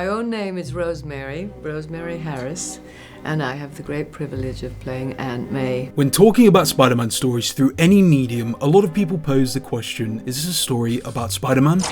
My own name is Rosemary Harris, and I have the great privilege of playing Aunt May. When talking about Spider-Man stories through any medium, a lot of people pose the question, is this a story about Spider-Man?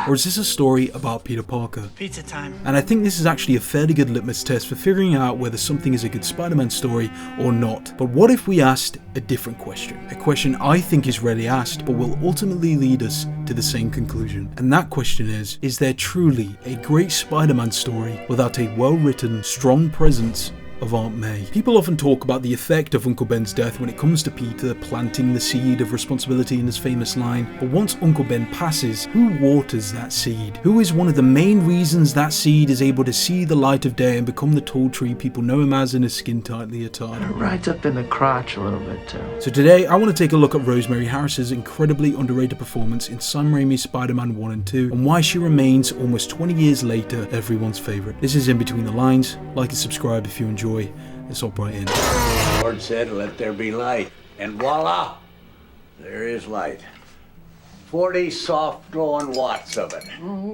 Or is this a story about Peter Parker? Pizza time. And I think this is actually a fairly good litmus test for figuring out whether something is a good Spider-Man story or not. But what if we asked a different question? A question I think is rarely asked, but will ultimately lead us to the same conclusion. And that question is there truly a great Spider-Man story without a well-written, strong presence of Aunt May? People often talk about the effect of Uncle Ben's death when it comes to Peter planting the seed of responsibility in his famous line, but once Uncle Ben passes, who waters that seed? Who is one of the main reasons that seed is able to see the light of day and become the tall tree people know him as in his skin tightly attired? It rides up in the crotch a little bit too. So today I want to take a look at Rosemary Harris's incredibly underrated performance in Sam Raimi's Spider-Man 1 and 2 and why she remains almost 20 years later everyone's favourite. This is In Between the Lines. Like and subscribe if you enjoy. Let's hop right in. The Lord said, let there be light. And voila, there is light. 40 soft glowing watts of it.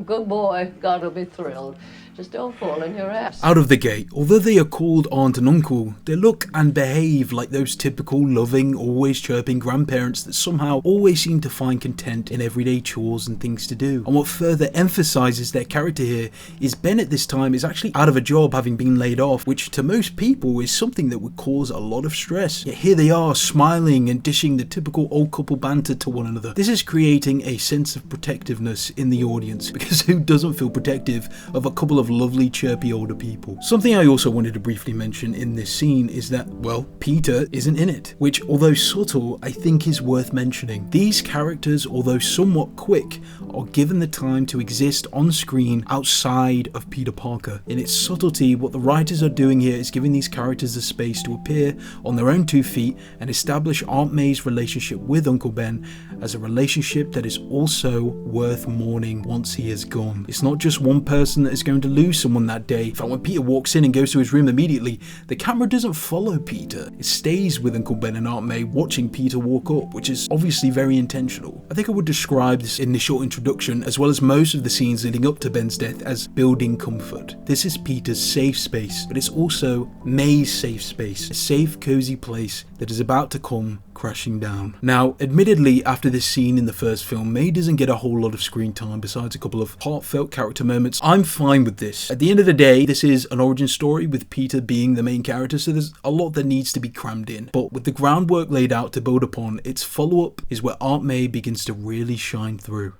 Good boy. God will be thrilled. Just don't fall in your ass. Out of the gate, although they are called aunt and uncle, they look and behave like those typical loving, always chirping grandparents that somehow always seem to find content in everyday chores and things to do. And what further emphasises their character here is Ben at this time is actually out of a job, having been laid off, which to most people is something that would cause a lot of stress. Yet here they are, smiling and dishing the typical old couple banter to one another. This is creating a sense of protectiveness in the audience, because who doesn't feel protective of a couple of lovely chirpy older people? Something I also wanted to briefly mention in this scene is that, well, Peter isn't in it, which although subtle, I think is worth mentioning. These characters, although somewhat quick, are given the time to exist on screen outside of Peter Parker. In its subtlety, what the writers are doing here is giving these characters the space to appear on their own 2 feet and establish Aunt May's relationship with Uncle Ben as a relationship that is also worth mourning once he is gone. It's not just one person that is going to lose someone that day. In fact, when Peter walks in and goes to his room immediately, the camera doesn't follow Peter. It stays with Uncle Ben and Aunt May watching Peter walk up, which is obviously very intentional. I think I would describe this initial introduction, as well as most of the scenes leading up to Ben's death, as building comfort. This is Peter's safe space, but it's also May's safe space, a safe, cozy place that is about to come crashing down. Now, admittedly, after this scene in the first film, May doesn't get a whole lot of screen time besides a couple of heartfelt character moments. I'm fine with this. At the end of the day, this is an origin story with Peter being the main character, so there's a lot that needs to be crammed in. But with the groundwork laid out to build upon, its follow-up is where Aunt May begins to really shine through.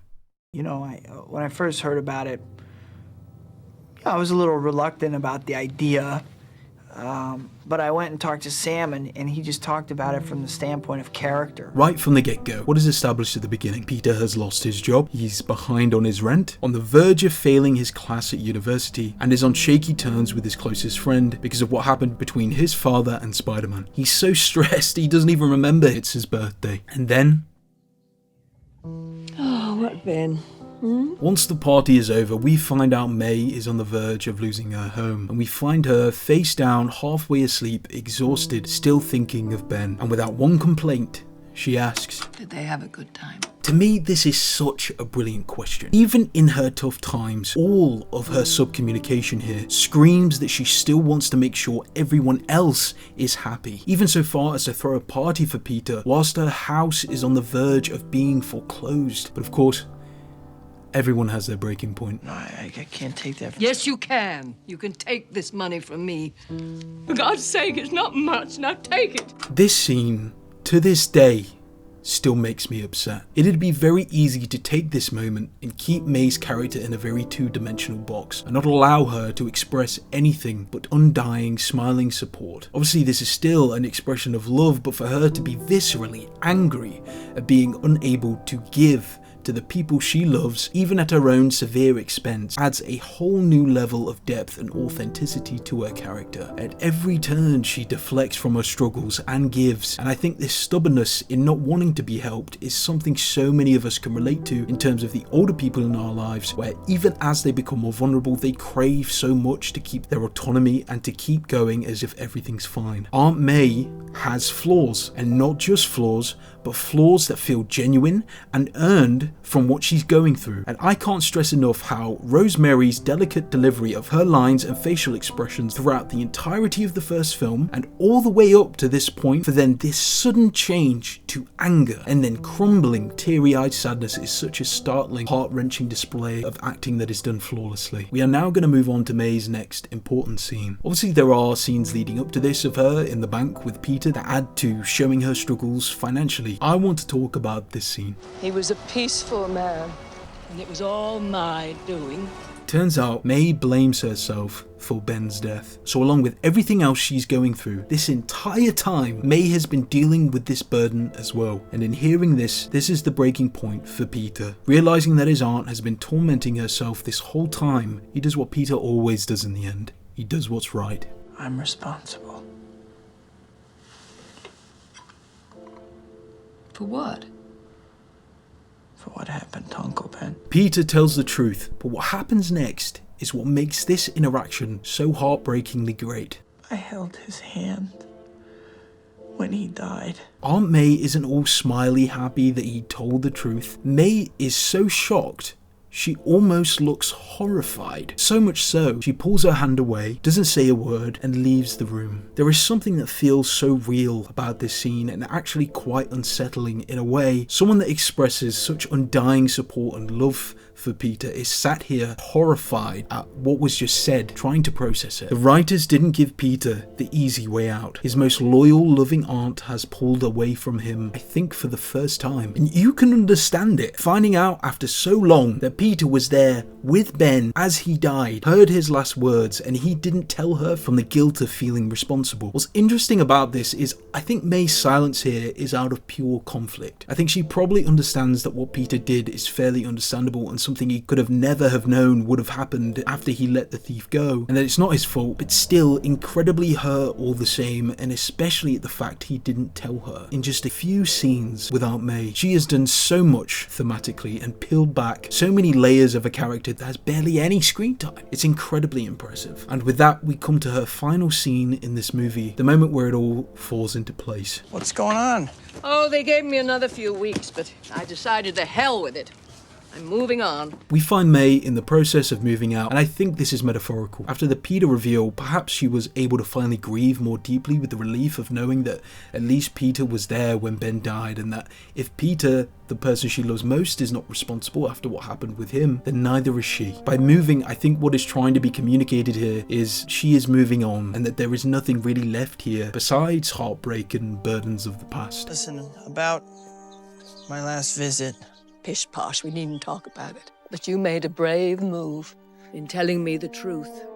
You know, when I first heard about it, I was a little reluctant about the idea. But I went and talked to Sam, and he just talked about it from the standpoint of character. Right from the get-go, what is established at the beginning? Peter has lost his job, he's behind on his rent, on the verge of failing his class at university, and is on shaky terms with his closest friend because of what happened between his father and Spider-Man. He's so stressed he doesn't even remember it's his birthday. And then... Oh, what, Ben? Once the party is over, we find out May is on the verge of losing her home, and we find her face down, halfway asleep, exhausted, still thinking of Ben. And without one complaint, she asks, Did they have a good time? To me, this is such a brilliant question. Even in her tough times, all of her sub-communication here screams that she still wants to make sure everyone else is happy. Even so far as to throw a party for Peter whilst her house is on the verge of being foreclosed. But of course, everyone has their breaking point. No, I can't take that. Yes, you can. You can take this money from me. For God's sake, it's not much. Now take it. This scene, to this day, still makes me upset. It'd be very easy to take this moment and keep May's character in a very two-dimensional box and not allow her to express anything but undying, smiling support. Obviously, this is still an expression of love, but for her to be viscerally angry at being unable to give to the people she loves, even at her own severe expense, adds a whole new level of depth and authenticity to her character. At every turn, she deflects from her struggles and gives, and I think this stubbornness in not wanting to be helped is something so many of us can relate to in terms of the older people in our lives, where even as they become more vulnerable, they crave so much to keep their autonomy and to keep going as if everything's fine. Aunt May has flaws, and not just flaws, but flaws that feel genuine and earned from what she's going through. And I can't stress enough how Rosemary's delicate delivery of her lines and facial expressions throughout the entirety of the first film and all the way up to this point, for then this sudden change to anger and then crumbling teary-eyed sadness, is such a startling, heart-wrenching display of acting that is done flawlessly. We are now going to move on to May's next important scene. Obviously there are scenes leading up to this of her in the bank with Peter that add to showing her struggles financially. I want to talk about this scene. He was a peaceful man, and it was all my doing. Turns out May blames herself for Ben's death. So along with everything else she's going through, this entire time, May has been dealing with this burden as well. And in hearing this is the breaking point for Peter. Realizing that his aunt has been tormenting herself this whole time, he does what Peter always does in the end. He does what's right. I'm responsible. For what? For what happened to Uncle Ben. Peter tells the truth, but what happens next is what makes this interaction so heartbreakingly great. I held his hand when he died. Aunt May isn't all smiley happy that he told the truth. May is so shocked, she almost looks horrified. So much so, she pulls her hand away, doesn't say a word, and leaves the room. There is something that feels so real about this scene and actually quite unsettling in a way. Someone that expresses such undying support and love for Peter is sat here horrified at what was just said, trying to process it. The writers didn't give Peter the easy way out. His most loyal, loving aunt has pulled away from him, I think for the first time. And you can understand it, finding out after so long that Peter was there with Ben as he died, heard his last words, and he didn't tell her from the guilt of feeling responsible. What's interesting about this is I think May's silence here is out of pure conflict. I think she probably understands that what Peter did is fairly understandable and something he could have never have known would have happened after he let the thief go, and that it's not his fault, but still incredibly hurt all the same, and especially at the fact he didn't tell her. In just a few scenes with Aunt May, she has done so much thematically and peeled back so many layers of a character that has barely any screen time. It's incredibly impressive. And with that, we come to her final scene in this movie, the moment where it all falls into place. What's going on? Oh, they gave me another few weeks, but I decided to hell with it. I'm moving on. We find May in the process of moving out, and I think this is metaphorical. After the Peter reveal, perhaps she was able to finally grieve more deeply with the relief of knowing that at least Peter was there when Ben died, and that if Peter, the person she loves most, is not responsible after what happened with him, then neither is she. By moving, I think what is trying to be communicated here is she is moving on, and that there is nothing really left here besides heartbreak and burdens of the past. Listen, about my last visit. Pish posh, we needn't talk about it. But you made a brave move in telling me the truth,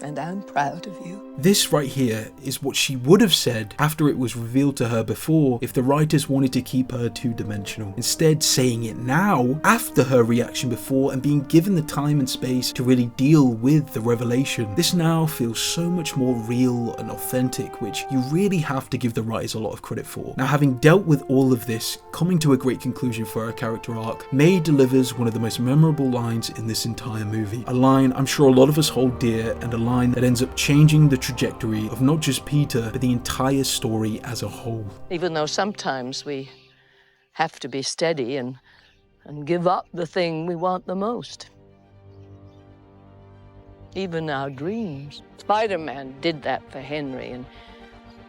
and I'm proud of you. This right here is what she would have said after it was revealed to her before if the writers wanted to keep her two-dimensional. Instead, saying it now, after her reaction before and being given the time and space to really deal with the revelation. This now feels so much more real and authentic, which you really have to give the writers a lot of credit for. Now, having dealt with all of this, coming to a great conclusion for her character arc, May delivers one of the most memorable lines in this entire movie. A line I'm sure a lot of us hold dear, and a line that ends up changing the trajectory of not just Peter, but the entire story as a whole. Even though sometimes we have to be steady and give up the thing we want the most. Even our dreams. Spiderman did that for Henry, and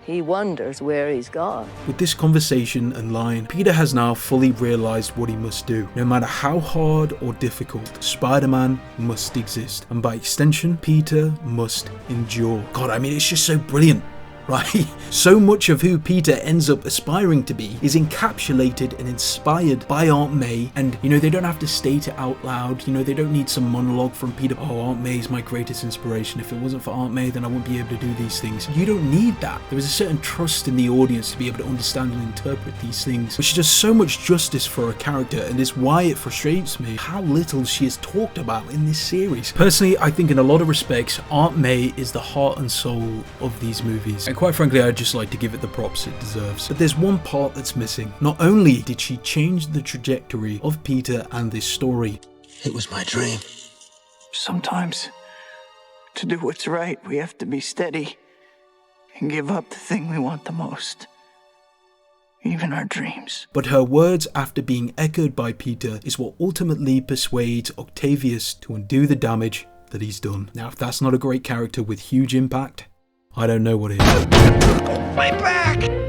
he wonders where he's gone. With this conversation and line, Peter has now fully realized what he must do. No matter how hard or difficult, Spider-Man must exist. And by extension, Peter must endure. God, I mean, it's just so brilliant, right? So much of who Peter ends up aspiring to be is encapsulated and inspired by Aunt May. And, you know, they don't have to state it out loud. You know, they don't need some monologue from Peter. Oh, Aunt May is my greatest inspiration. If it wasn't for Aunt May, then I wouldn't be able to do these things. You don't need that. There is a certain trust in the audience to be able to understand and interpret these things, which does so much justice for a character, and is why it frustrates me how little she is talked about in this series. Personally, I think in a lot of respects, Aunt May is the heart and soul of these movies. And quite frankly, I'd just like to give it the props it deserves. But there's one part that's missing. Not only did she change the trajectory of Peter and this story, It was my dream. Sometimes, to do what's right, we have to be steady and give up the thing we want the most. even our dreams. But her words after being echoed by Peter is what ultimately persuades Octavius to undo the damage that he's done. Now, if that's not a great character with huge impact, I don't know what is. My back!